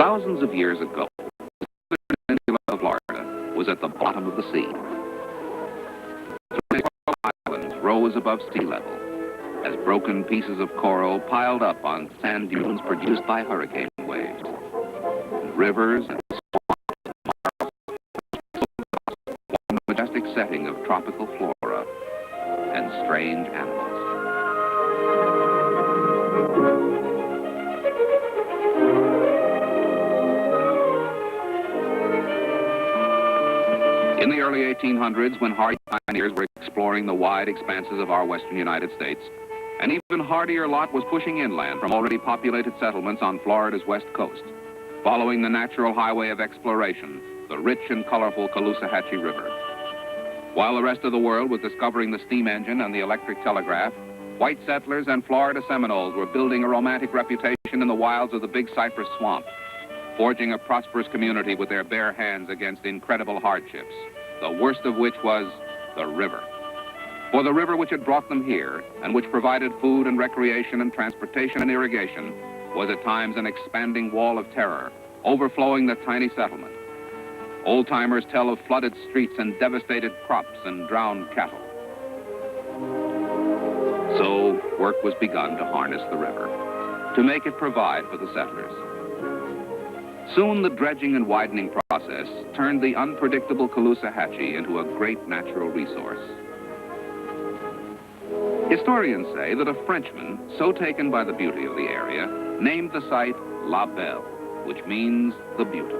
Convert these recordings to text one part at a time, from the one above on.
Thousands of years ago, the peninsula of Florida was at the bottom of the sea. Three islands rose above sea level as broken pieces of coral piled up on sand dunes produced by hurricane waves. Rivers and swamps form the majestic setting of tropical flora and strange animals. In the early 1800s, when hardy pioneers were exploring the wide expanses of our western United States, an even hardier lot was pushing inland from already populated settlements on Florida's west coast, following the natural highway of exploration, the rich and colorful Caloosahatchee River. While the rest of the world was discovering the steam engine and the electric telegraph, white settlers and Florida Seminoles were building a romantic reputation in the wilds of the Big Cypress Swamp, forging a prosperous community with their bare hands against incredible hardships, the worst of which was the river. For the river which had brought them here, and which provided food and recreation and transportation and irrigation, was at times an expanding wall of terror, overflowing the tiny settlement. Old-timers tell of flooded streets and devastated crops and drowned cattle. So work was begun to harness the river, to make it provide for the settlers. Soon the dredging and widening process turned the unpredictable Caloosahatchee into a great natural resource. Historians say that a Frenchman, so taken by the beauty of the area, named the site LaBelle, which means the beautiful.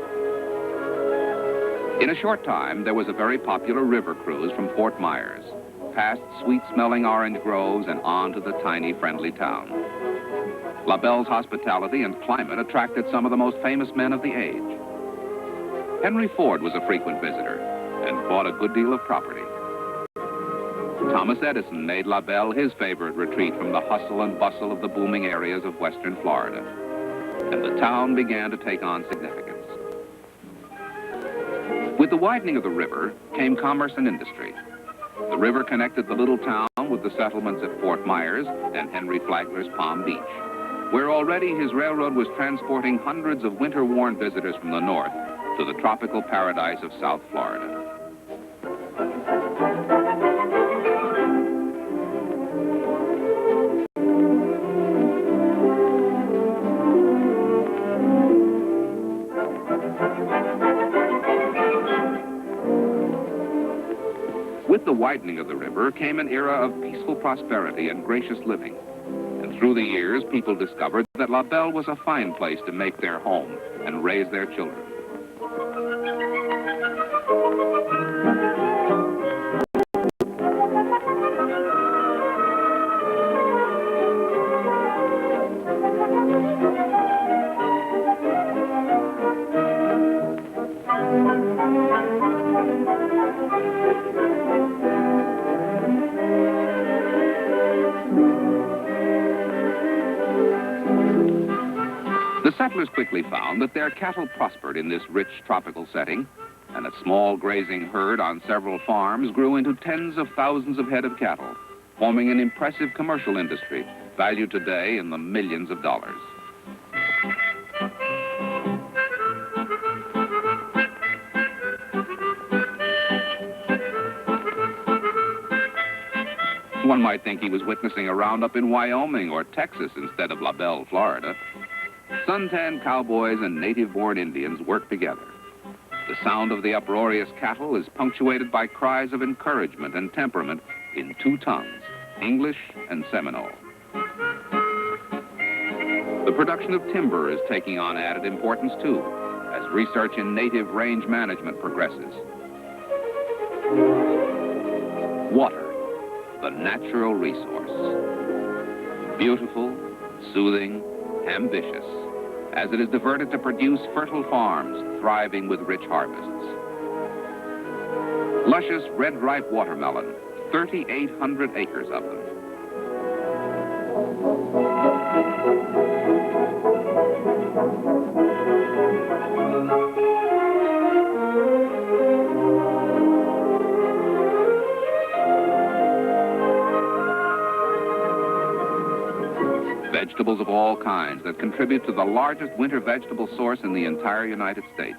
In a short time, there was a very popular river cruise from Fort Myers, past sweet-smelling orange groves and on to the tiny, friendly town. LaBelle's hospitality and climate attracted some of the most famous men of the age. Henry Ford was a frequent visitor and bought a good deal of property. Thomas Edison made LaBelle his favorite retreat from the hustle and bustle of the booming areas of western Florida, and the town began to take on significance. With the widening of the river came commerce and industry. The river connected the little town with the settlements at Fort Myers and Henry Flagler's Palm Beach, where already his railroad was transporting hundreds of winter-worn visitors from the north to the tropical paradise of South Florida. With the widening of the river came an era of peaceful prosperity and gracious living. And through the years, people discovered that LaBelle was a fine place to make their home and raise their children. The settlers quickly found that their cattle prospered in this rich tropical setting, and a small grazing herd on several farms grew into tens of thousands of head of cattle, forming an impressive commercial industry valued today in the millions of dollars. One might think he was witnessing a roundup in Wyoming or Texas instead of LaBelle, Florida. Suntanned cowboys and native-born Indians work together. The sound of the uproarious cattle is punctuated by cries of encouragement and temperament in two tongues, English and Seminole. The production of timber is taking on added importance, too, as research in native range management progresses. Water, the natural resource. Beautiful, soothing, ambitious, as it is diverted to produce fertile farms thriving with rich harvests. Luscious red-ripe watermelon, 3,800 acres of them. vegetables of all kinds that contribute to the largest winter vegetable source in the entire United States.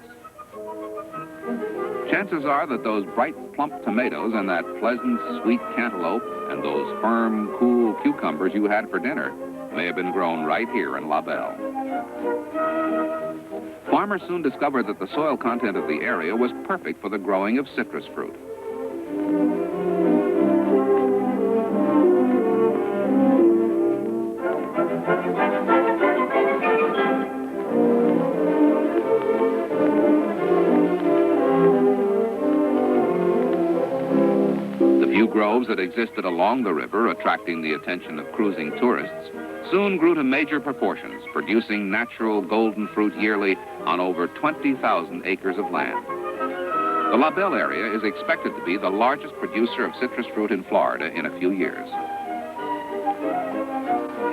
Chances are that those bright, plump tomatoes and that pleasant, sweet cantaloupe and those firm, cool cucumbers you had for dinner may have been grown right here in LaBelle. Farmers soon discovered that the soil content of the area was perfect for the growing of citrus fruit. Groves that existed along the river, attracting the attention of cruising tourists, soon grew to major proportions, producing natural golden fruit yearly on over 20,000 acres of land. The LaBelle area is expected to be the largest producer of citrus fruit in Florida in a few years.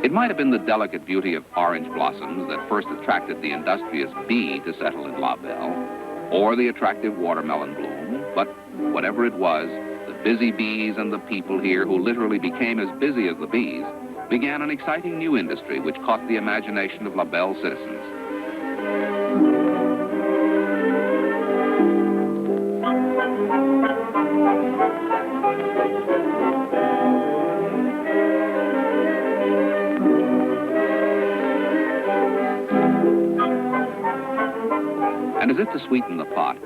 It might have been the delicate beauty of orange blossoms that first attracted the industrious bee to settle in LaBelle, or the attractive watermelon bloom, but whatever it was, the busy bees and the people here, who literally became as busy as the bees, began an exciting new industry which caught the imagination of LaBelle citizens. And as if to sweeten the pot,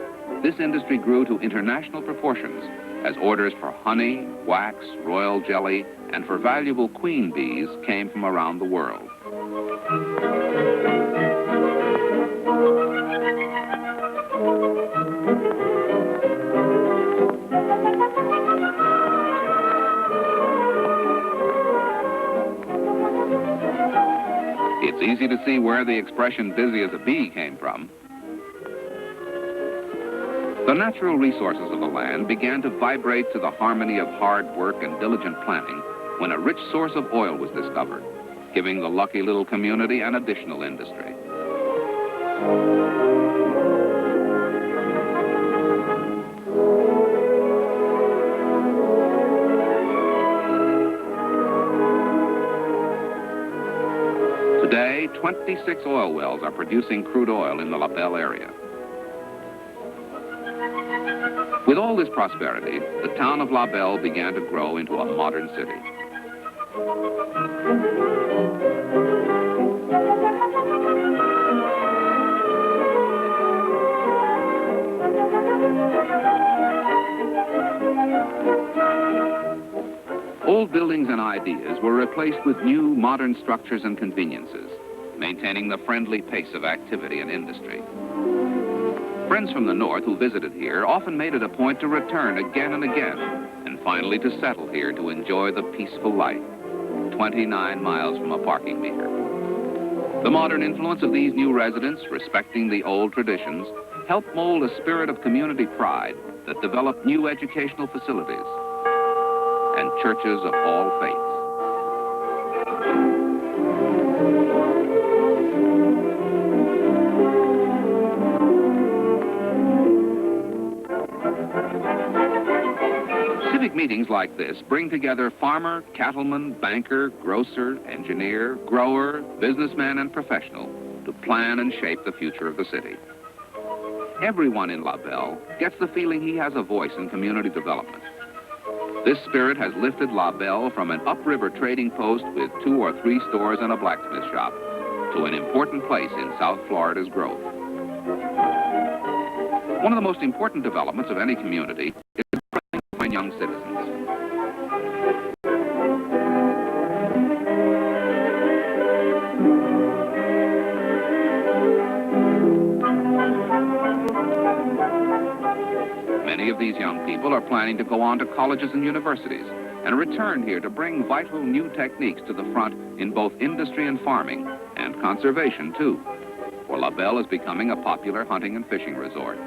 this industry grew to international proportions as orders for honey, wax, royal jelly, and for valuable queen bees came from around the world. It's easy to see where the expression busy as a bee came from. The natural resources of the land began to vibrate to the harmony of hard work and diligent planning when a rich source of oil was discovered, giving the lucky little community an additional industry. Today, 26 oil wells are producing crude oil in the LaBelle area. With all this prosperity, the town of LaBelle began to grow into a modern city. Old buildings and ideas were replaced with new modern structures and conveniences, maintaining the friendly pace of activity and industry. Friends from the north who visited here often made it a point to return again and again, and finally to settle here to enjoy the peaceful life, 29 miles from a parking meter. The modern influence of these new residents, respecting the old traditions, helped mold a spirit of community pride that developed new educational facilities and churches of all faiths. Civic meetings like this bring together farmer, cattleman, banker, grocer, engineer, grower, businessman, and professional to plan and shape the future of the city. Everyone in LaBelle gets the feeling he has a voice in community development. This spirit has lifted LaBelle from an upriver trading post with 2 or 3 stores and a blacksmith shop to an important place in South Florida's growth. One of the most important developments of any community is training young citizens. Many of these young people are planning to go on to colleges and universities and return here to bring vital new techniques to the front in both industry and farming, and conservation too, for LaBelle is becoming a popular hunting and fishing resort.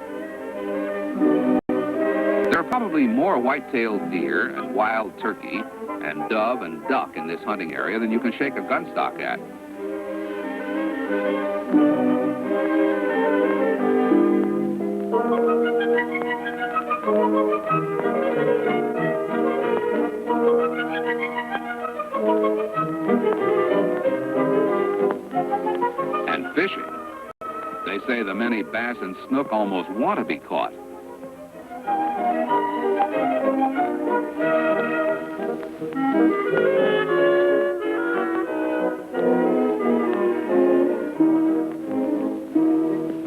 There are probably more white-tailed deer and wild turkey and dove and duck in this hunting area than you can shake a gun stock at. They say the many bass and snook almost want to be caught.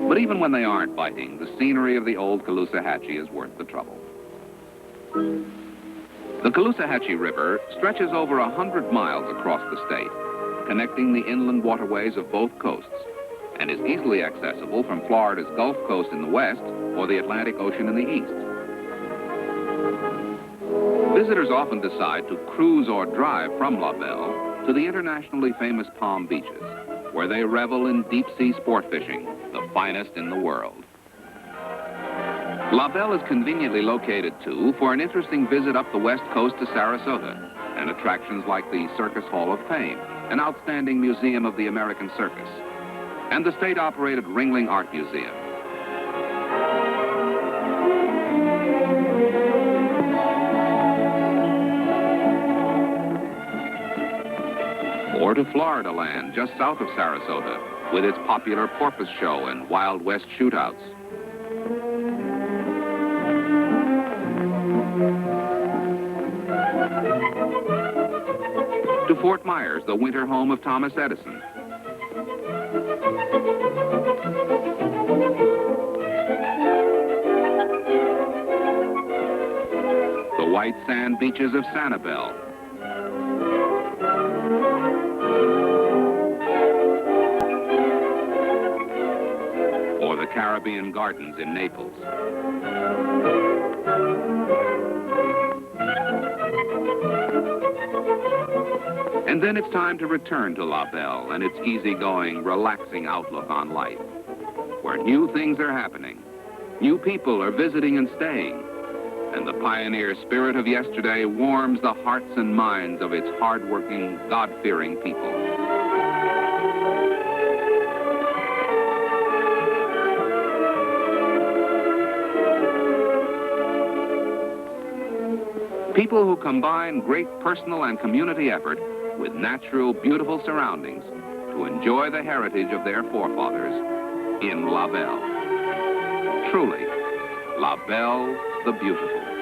But even when they aren't biting, the scenery of the old Caloosahatchee is worth the trouble. The Caloosahatchee River stretches over 100 miles across the state, connecting the inland waterways of both coasts, and is easily accessible from Florida's Gulf Coast in the west or the Atlantic Ocean in the east. Visitors often decide to cruise or drive from LaBelle to the internationally famous Palm Beaches, where they revel in deep-sea sport fishing, the finest in the world. LaBelle is conveniently located, too, for an interesting visit up the west coast to Sarasota, and attractions like the Circus Hall of Fame, an outstanding museum of the American circus, and the state-operated Ringling Art Museum. Or to Florida land, just south of Sarasota, with its popular porpoise show and Wild West shootouts. To Fort Myers, the winter home of Thomas Edison. The white sand beaches of Sanibel. Or the Caribbean Gardens in Naples. And then it's time to return to LaBelle and its easygoing, relaxing outlook on life, where new things are happening, new people are visiting and staying, and the pioneer spirit of yesterday warms the hearts and minds of its hard-working, God-fearing people. People who combine great personal and community effort with natural, beautiful surroundings to enjoy the heritage of their forefathers in LaBelle. Truly, LaBelle the Beautiful.